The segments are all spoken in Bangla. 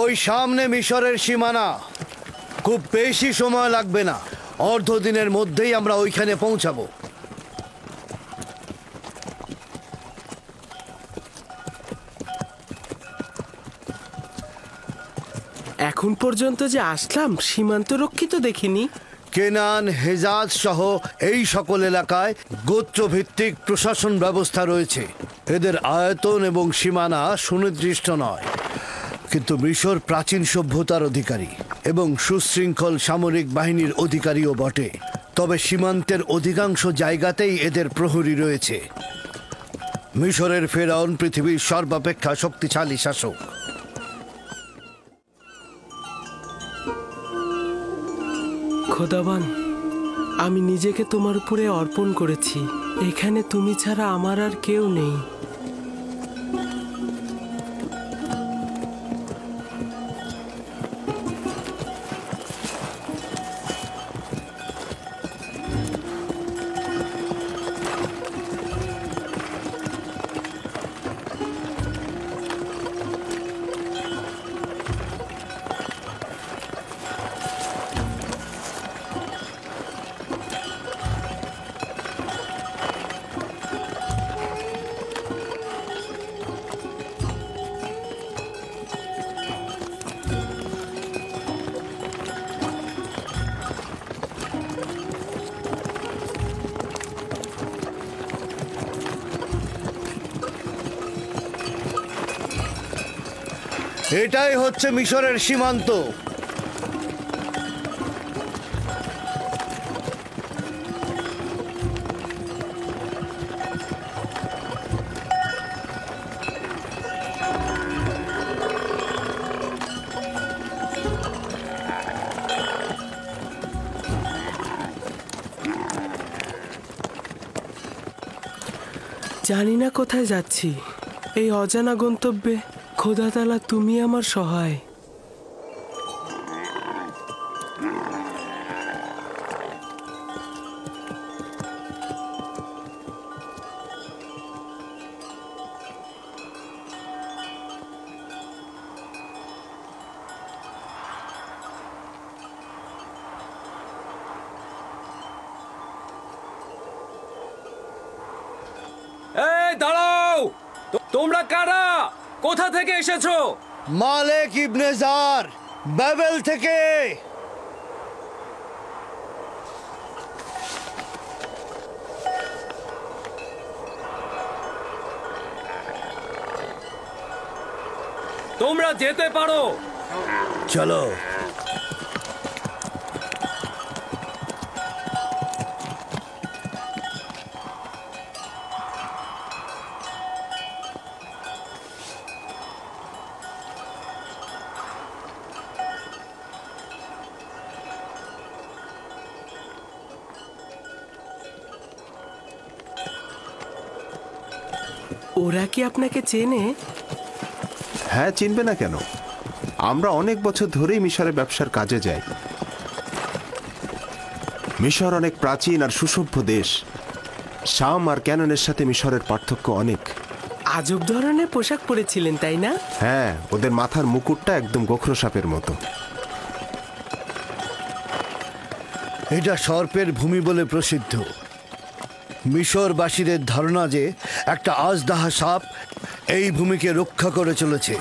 ওই সামনে মিশরের সীমানা। খুব বেশি সময় লাগবে না, অর্ধ দিনের মধ্যেই আমরা ওইখানে পৌঁছাবো। এখন পর্যন্ত যে আসলাম সীমান্ত রক্ষিত দেখিনি। কেনান, হেজাজ সহ এই সকল এলাকায় গোত্রভিত্তিক প্রশাসন ব্যবস্থা রয়েছে। এদের আয়তন এবং সীমানা সুনির্দিষ্ট নয়, কিন্তু মিশর প্রাচীন সভ্যতার অধিকারী এবং সুশৃঙ্খল সামরিক বাহিনীর অধিকারীও বটে। তবে সীমান্তের অধিকাংশ জায়গাতেই এদের প্রহরী রয়েছে। মিশরের ফেরাউন পৃথিবীর সর্বাপেক্ষা শক্তিশালী শাসক। খোদাবান, আমি নিজেকে তোমার উপরে অর্পণ করেছি। এখানে তুমি ছাড়া আমার আর কেউ নেই। এটাই হচ্ছে মিশরের সীমান্ত। জানি না কোথায় যাচ্ছি। এই অজানা গন্তব্যে খোদা তাআলা তুমি আমার সহায়। এই দাঁড়াও! তোমরা কারা? কোথা থেকে এসেছো? মালেক ইবনে জার, বাবেল থেকে। তোমরা যেতে পারো। চলো। ওরা কি আপনাকে চেনে? হ্যাঁ, চিনবে না কেন? আমরা অনেক বছর ধরেই মিশরে ব্যবসার কাজে যাই। মিশর অনেক প্রাচীন আর সুসভ্য দেশ। শাম আর ক্যাননের সাথে মিশরের পার্থক্য অনেক। আজব ধরনের পোশাক পরেছিলেন, তাই না? হ্যাঁ, ওদের মাথার মুকুটটা একদম গোখরো সাপের মতো। এটা সর্পের ভূমি বলে প্রসিদ্ধ। মিশরবাসীদের ধারণা যে একটা আজদাহা সাপ এই ভূমিকে রক্ষা করে চলেছে।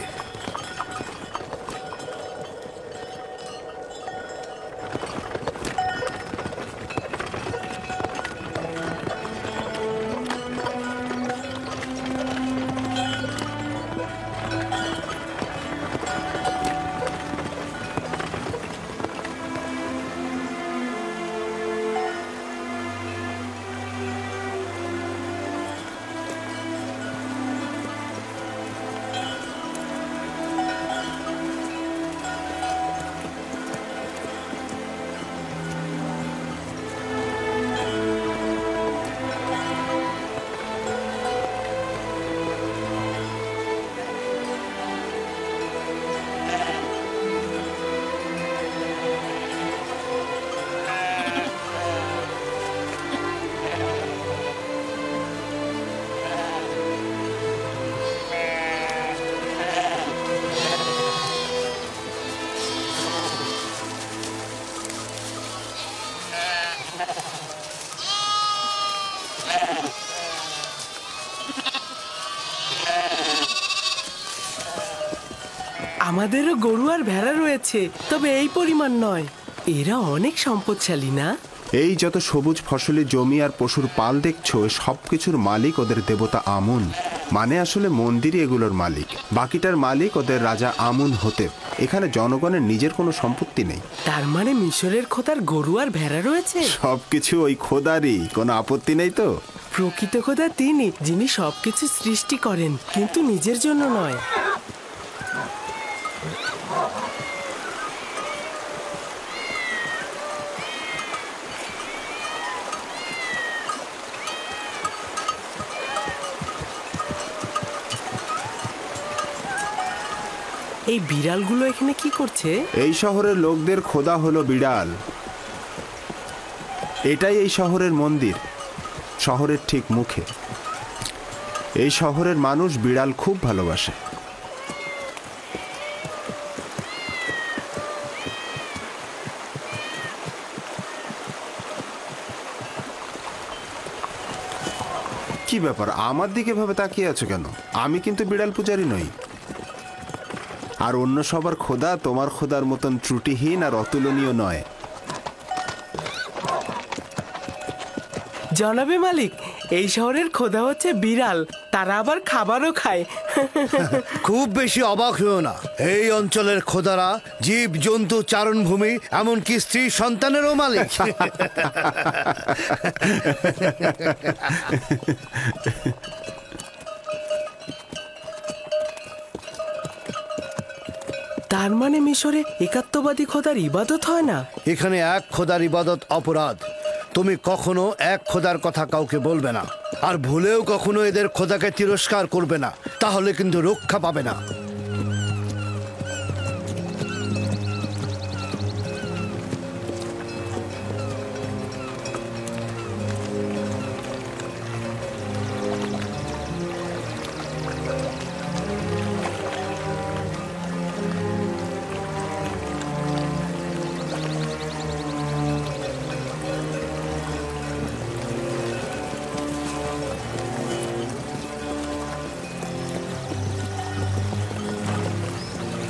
আমাদেরও গরু আর ভেড়া রয়েছে, তবে এই পরিমাণ নয়। এরা অনেক সম্পদশালী না? এই যত সবুজ ফসলি জমি আর পশুর পাল দেখছো, সবকিছুর মালিক ওদের দেবতা আমুন। মানে আসলে মন্দিরই এগুলোর মালিক, বাকিটার মালিক ওদের রাজা আমুন হতে। এখানে জনগণের নিজের কোনো সম্পত্তি নেই। তার মানে মিশরের খোদার গরু আর ভেড়া রয়েছে? সবকিছু ওই খোদারই, কোনো আপত্তি নেই তো? প্রকৃত খোদা তিনি, যিনি সবকিছু সৃষ্টি করেন, কিন্তু নিজের জন্য নয়। এই বিড়ালগুলো এখানে কি করছে? এই শহরের লোকদের খোদা হলো বিড়াল। এটাই এই শহরের মন্দির, শহরের ঠিক মুখে। এই শহরের মানুষ বিড়াল খুব ভালোবাসে। কি ব্যাপার, আমার দিকে ভাবে তাকিয়ে আছো কেন? আমি কিন্তু বিড়াল পূজারী নই। আর অন্য সবার খোদা তোমার খোদার মতন ত্রুটিহীন আর অতুলনীয় নয়। জনাবে মালিক, এই শহরের খোদা হচ্ছে বিড়াল, তারা আবার খাবারও খায়। খুব বেশি অবাক হয়েও না, এই অঞ্চলের খোদারা জীব জন্তু চারণভূমি এমনকি স্ত্রী সন্তানেরও মালিক। তার মানে মিশরে একাত্মবাদী খোদার ইবাদত হয় না? এখানে এক খোদার ইবাদত অপরাধ। তুমি কখনো এক খোদার কথা কাউকে বলবে না, আর ভুলেও কখনো এদের খোদাকে তিরস্কার করবে না, তাহলে কিন্তু রক্ষা পাবে না।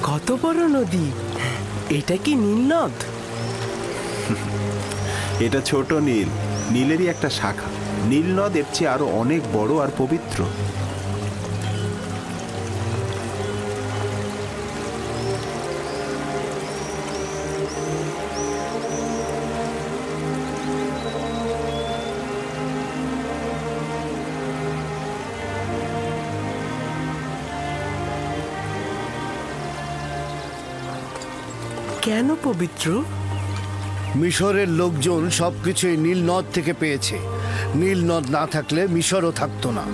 কত বড় নদী! এটা কি নীল নদ? এটা ছোট নীল, নীলেরই একটা শাখা। নীল নদ এর চেয়ে আরো অনেক বড় আর পবিত্র। কেন পবিত্র? মিশরের লোকজন সবকিছুই নীল নদ থেকে পেয়েছে। নীল নদ না থাকলে মিশরও থাকতো না।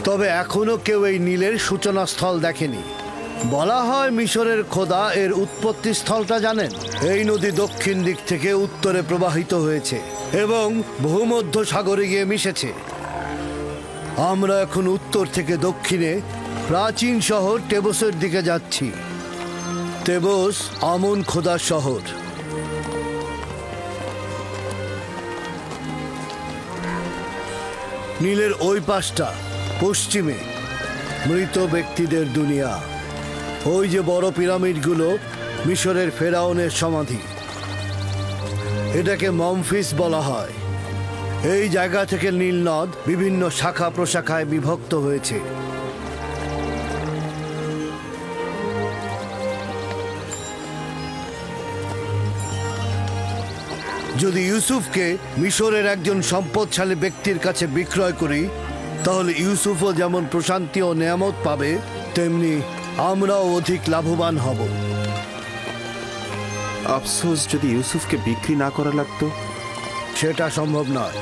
তবে এখনো কেউ এই নীলের সূচনা স্থল দেখেনি। বলা হয় মিশরের খোদা এর উৎপত্তি স্থলটা জানেন। এই নদী দক্ষিণ দিক থেকে উত্তরে প্রবাহিত হয়েছে এবং ভূমধ্য সাগরে গিয়ে মিশেছে। আমরা এখন উত্তর থেকে দক্ষিণে প্রাচীন শহর টেবসের দিকে যাচ্ছি। তেবস আমন খোদার শহর। নীলের ওই পাশটা পশ্চিমে মৃত ব্যক্তিদের দুনিয়া। ওই যে বড় পিরামিডগুলো মিশরের ফেরাউনের সমাধি। এটাকে মমফিস বলা হয়। এই জায়গা থেকে নীল নদ বিভিন্ন শাখা প্রশাখায় বিভক্ত হয়েছে। যদি ইউসুফকে মিশরের একজন সম্পদশালী ব্যক্তির কাছে বিক্রয় করি, তাহলে ইউসুফও যেমন প্রশান্তি ও নেয়ামত পাবে, তেমনি আমরাও অধিক লাভবান হব। আফসোস, যদি ইউসুফকে বিক্রি না করা লাগতো। সেটা সম্ভব নয়।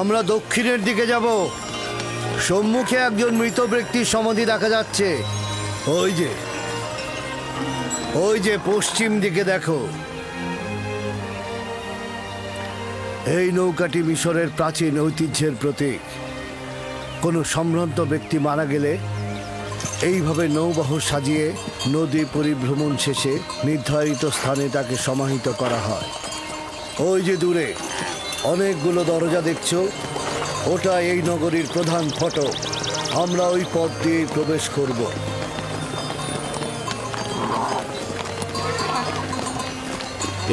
আমরা দক্ষিণের দিকে যাব। সম্মুখে একজন মৃত ব্যক্তির সমাধি দেখা যাচ্ছে। ওই যে পশ্চিম দিকে দেখো। এই নৌকাটি মিশরের প্রাচীন ঐতিহ্যের প্রতীক। কোনো সম্ভ্রান্ত ব্যক্তি মারা গেলে এইভাবে নৌবহর সাজিয়ে নদী পরিভ্রমণ শেষে নির্ধারিত স্থানে তাকে সমাহিত করা হয়। ওই যে দূরে অনেকগুলো দরজা দেখছো, ওটা এই নগরীর প্রধান ফটক। আমরা ওই পথ দিয়ে প্রবেশ করব।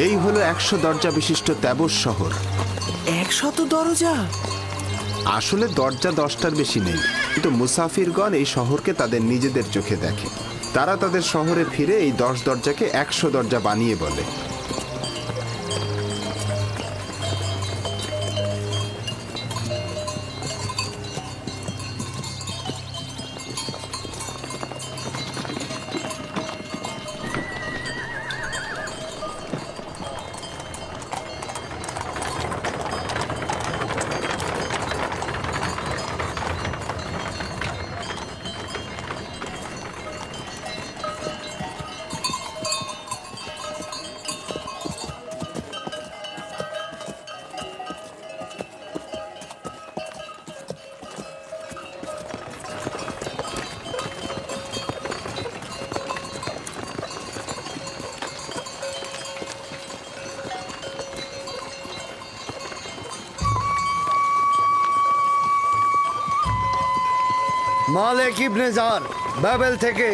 এই হলো 100 দরজা বিশিষ্ট তেবস শহর। 100 দরজা? আসলে দরজা 10টার বেশি নেই, কিন্তু মুসাফিরগণ এই শহরকে তাদের নিজেদের চোখে দেখে। তারা তাদের শহরে ফিরে এই 10 দরজাকে 100 দরজা বানিয়ে বলে। মালেক ইবনে জার, বাবেল থেকে।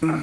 হুম